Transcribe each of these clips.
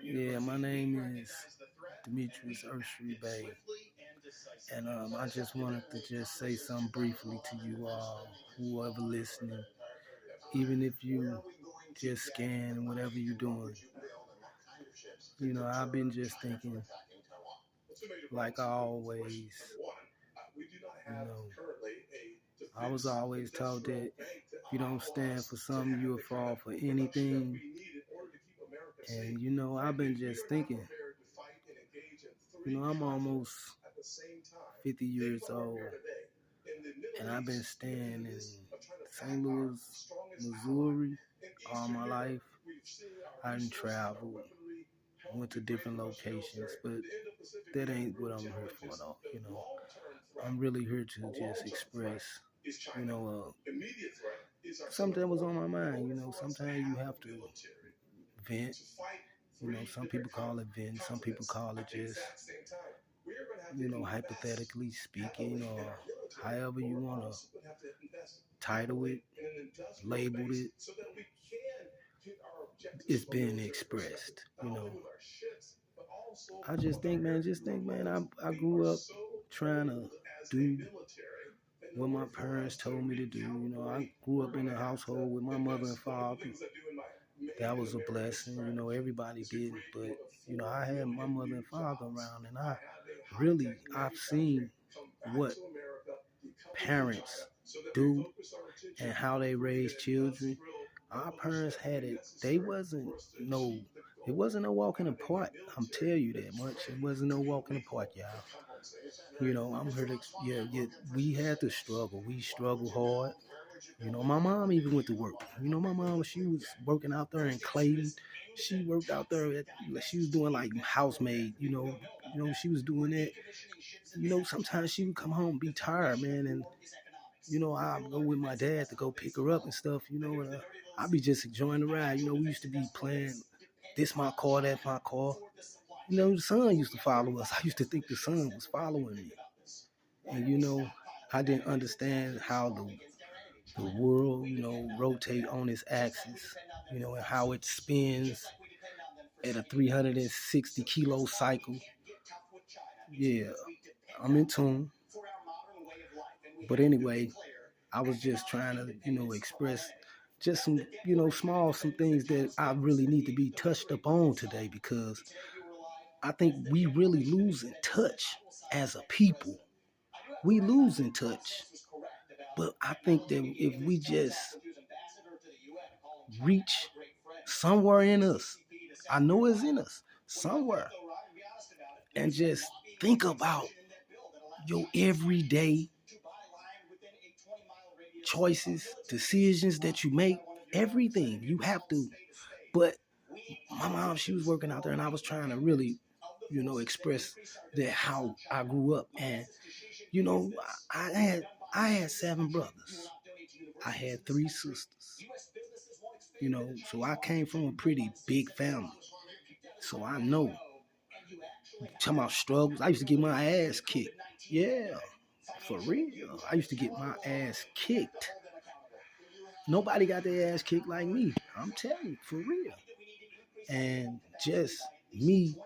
Yeah, my name is Demetrius Urshri Bay, and I just wanted to just say something briefly to you all, whoever listening, even if you just scan and whatever you're doing. I've been just thinking, like I always, you know, I was always taught that if you don't stand for something, you'll fall for anything. And I've been just thinking, I'm almost 50 years old, and I've been staying in St. Louis, Missouri all my life. I done traveled, went to different locations, but that ain't what I'm here for, though. I'm really here to just express, something was on my mind. Sometimes you have to vent. Some people call it vent, some people call it just, hypothetically speaking, or however you want to title it, label it. It's being expressed. I just think, man, I grew up trying to do what my parents told me to do. I grew up in a household with my mother and father. That was a blessing. Everybody did, but I had my mother and father around, and I've seen what parents do and how they raise children. Our parents had it. It wasn't no walking apart. I'm telling you that much. It wasn't no walking apart, y'all. I'm here to, yeah, we had to struggle. We struggled hard. My mom even went to work. My mom, she was working out there in Clayton. She worked out there she was doing like housemaid, she was doing that. Sometimes she would come home and be tired, man, and I'd go with my dad to go pick her up and stuff, and I'd be just enjoying the ride. We used to be playing this my car, that my car. The sun used to follow us. I used to think the sun was following me. And I didn't understand how the world, rotate on its axis, and how it spins at a 360 kilo cycle. Yeah, I'm in tune. But anyway, I was just trying to, express just some, some things that I really need to be touched up on today, because I think we really losing touch as a people. We losing touch. But I think that if we just reach somewhere in us, I know it's in us, somewhere, and just think about your everyday choices, decisions that you make, everything. You have to. But my mom, she was working out there, and I was trying to really, express that how I grew up. And, I had 7 brothers. I had 3 sisters. So I came from a pretty big family. So I know. Talking about struggles, I used to get my ass kicked. Yeah, for real. I used to get my ass kicked. Nobody got their ass kicked like me. I'm telling you, for real. And just me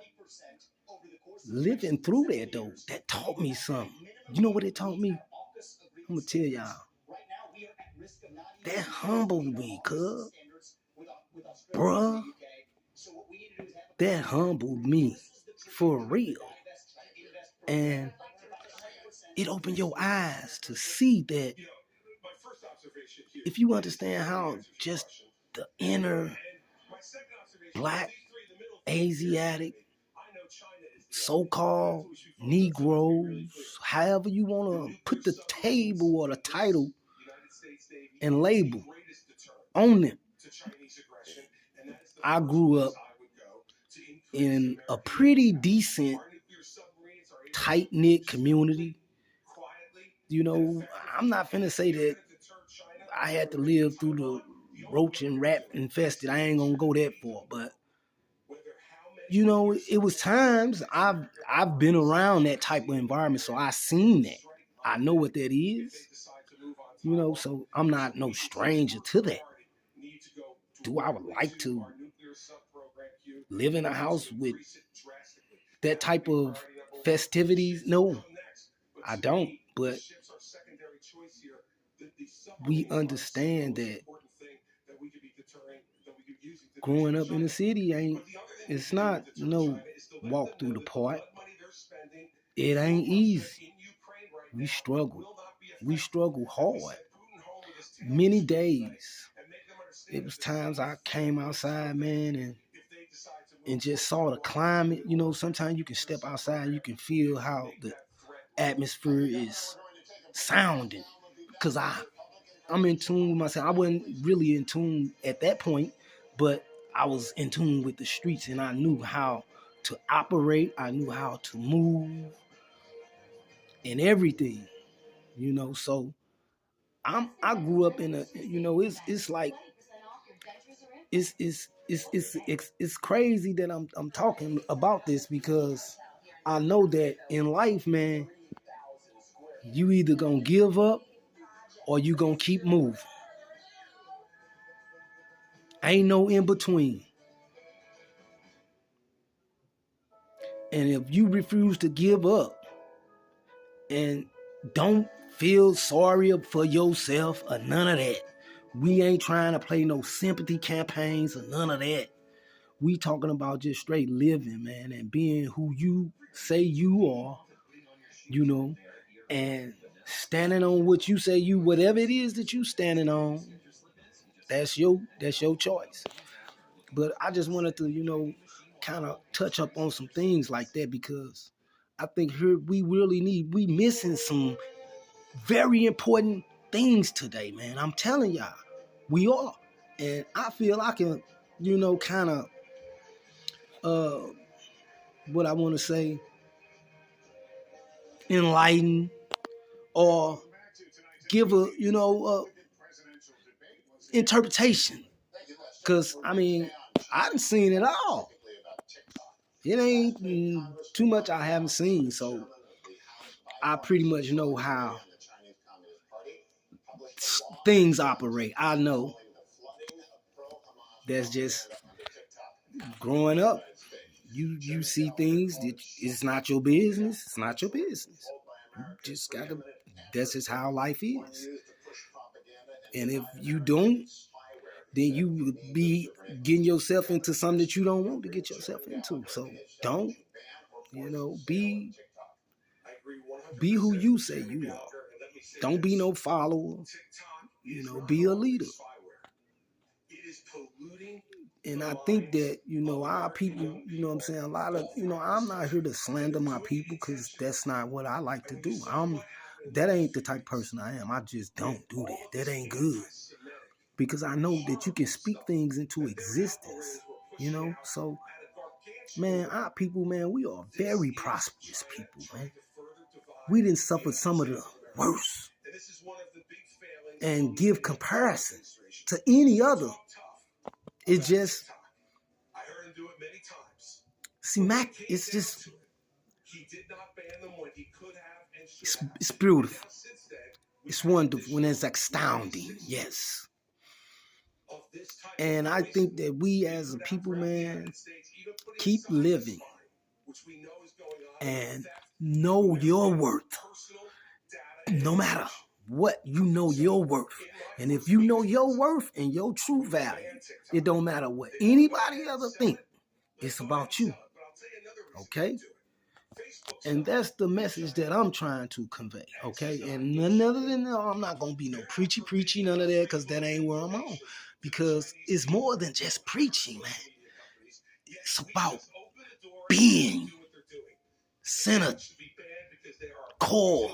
living through that, though, that taught me something. You know what it taught me? I'm going to tell y'all. That humbled me, cuz. Bruh. That humbled me. For real. And it opened your eyes to see that if you understand how just the inner black, Asiatic, so-called Negroes, however you want to put the table or the title and label on them. I grew up in a pretty decent, tight-knit community. I'm not finna say that I had to live through the roach and rat infested. I ain't gonna go that far, but it was times I've been around that type of environment, so I seen that. I know what that is. So I'm not no stranger to that. Do I would like to live in a house with that type of festivities? No, I don't. But we understand that growing up in the city it's not no walk through the park. It ain't easy. We struggle. We struggle hard. Many days. It was times I came outside, man, and just saw the climate. You know, sometimes you can step outside and you can feel how the atmosphere is sounding. Because I'm in tune with myself. I wasn't really in tune at that point, but I was in tune with the streets and I knew how to operate. I knew how to move and everything, you know. So I grew up in a, you know, it's like it's crazy that I'm talking about this because I know that in life, man, you either gonna give up or you gonna keep moving. Ain't no in between. And if you refuse to give up and don't feel sorry for yourself or none of that, we ain't trying to play no sympathy campaigns or none of that. We talking about just straight living, man, and being who you say you are, you know, and standing on what you say you, whatever it is that you standing on, that's your choice. But I just wanted to, you know, kind of touch up on some things like that because I think here we missing some very important things today, man. I'm telling y'all, we are. And I feel I can, you know, kind of, what I want to say, enlighten or give a, you know, interpretation. Because, I mean, I done seen it all. It ain't too much I haven't seen, so I pretty much know how things operate. I know that's just growing up. You see things that it's not your business. It's not your business. You just gotta. That's just how life is. And if you don't, then you would be getting yourself into something that you don't want to get yourself into. So don't, you know, be who you say you are. Don't be no follower. You know, be a leader. And I think that, you know, our people, you know what I'm saying, a lot of, you know, I'm not here to slander my people because that's not what I like to do. That ain't the type of person I am. I just don't do that. That ain't good. Because I know that you can speak things into existence, you know? So, man, our people, man, we are very prosperous people, man. We didn't suffer some of the worst and give comparison to any other. It's just, see, Mac, it's just, it's beautiful. It's wonderful and it's astounding, yes. And I think that we as a people, man, keep living and know your worth. No matter what, you know your worth. And if you know your worth and your true value, it don't matter what anybody else think. It's about you. Okay? And that's the message that I'm trying to convey. Okay? And none other than that, I'm not going to be no preachy, none of that, because that ain't where I'm on. Because it's more than just preaching, man. It's about being centered, core.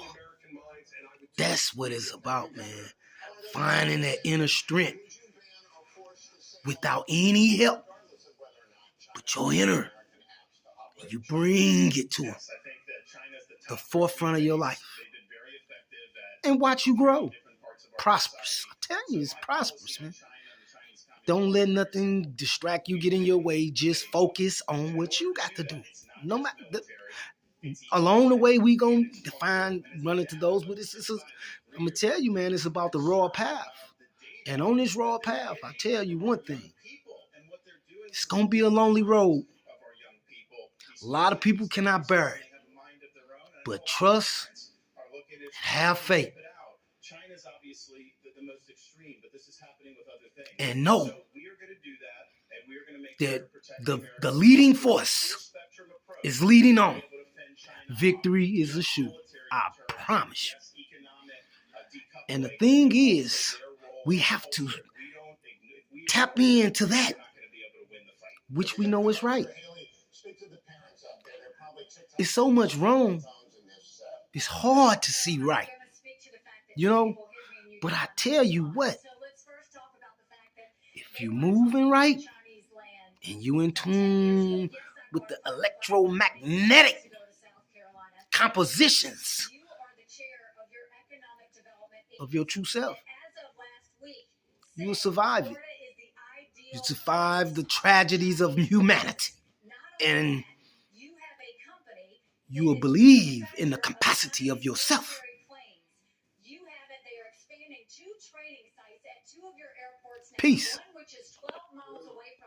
That's what it's about, man. Finding that inner strength without any help but your inner. And you bring it to the forefront of your life. And watch you grow. Prosperous. I tell you, it's prosperous, man. Don't let nothing distract you, get in your way. Just focus on what you got to do. No matter along the way, we gonna define running to those, but I'm gonna tell you, man, it's about the raw path. And on this raw path, I tell you one thing: it's gonna be a lonely road. A lot of people cannot bear it. But trust and have faith. And know that the leading force is leading on. Victory is assured. I promise you. And the thing is, we have to tap into that, which we know is right. It's so much wrong. It's hard to see right. You know? But I tell you what, if you're moving right and you in tune with the electromagnetic compositions of your true self, you will survive it. You survive the tragedies of humanity. And you will believe in the capacity of yourself. Peace.